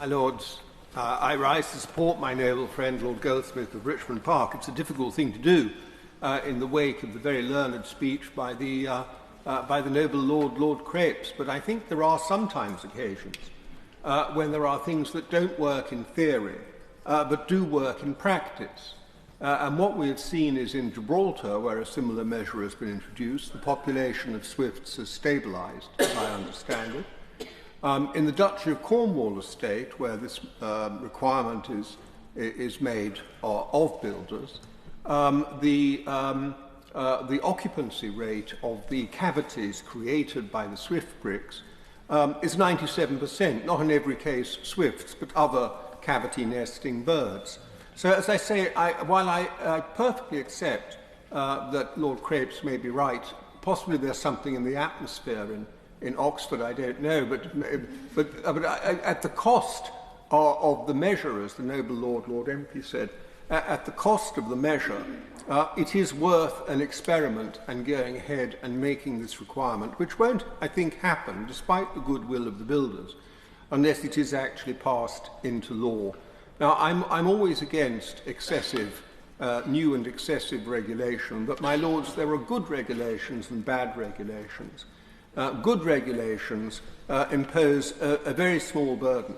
My Lords, I rise to support my noble friend Lord Goldsmith of Richmond Park. It's a difficult thing to do in the wake of the very learned speech by the noble Lord Crepes, but I think there are sometimes occasions when there are things that don't work in theory but do work in practice. And what we have seen is in Gibraltar, where a similar measure has been introduced, the population of swifts has stabilised, as I understand it. In the Duchy of Cornwall estate, where this requirement is made of builders, the occupancy rate of the cavities created by the swift bricks is 97%, not in every case swifts, but other cavity-nesting birds. So, as I say, while I perfectly accept that Lord Crepes may be right, possibly there's something in the atmosphere in Oxford, I don't know, but at the cost of the measure, as the noble Lord MP said, at the cost of the measure, it is worth an experiment and going ahead and making this requirement, which won't, I think, happen, despite the goodwill of the builders, unless it is actually passed into law. Now, I'm always against excessive, new and excessive regulation, but, my lords, there are good regulations and bad regulations. Good regulations impose a very small burden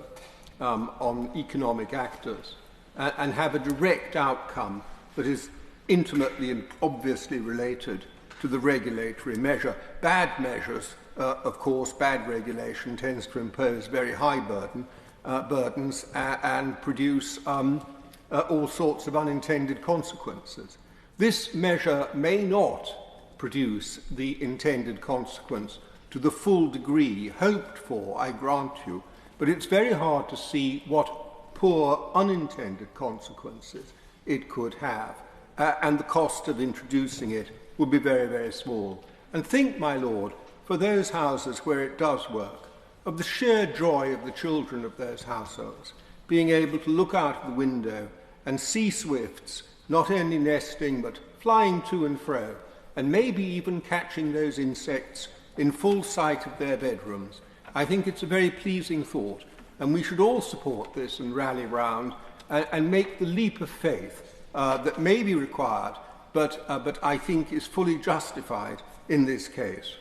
on economic actors and have a direct outcome that is intimately and obviously related to the regulatory measure. Bad measures, of course, bad regulation tends to impose very high burdens and produce all sorts of unintended consequences. This measure may not produce the intended consequence to the full degree hoped for, I grant you, but it's very hard to see what poor unintended consequences it could have, and the cost of introducing it would be very, very small. And think, my lord, for those houses where it does work, of the sheer joy of the children of those households, being able to look out of the window and see swifts not only nesting but flying to and fro, and maybe even catching those insects in full sight of their bedrooms. I think it's a very pleasing thought, and we should all support this and rally round and make the leap of faith that may be required, but I think is fully justified in this case.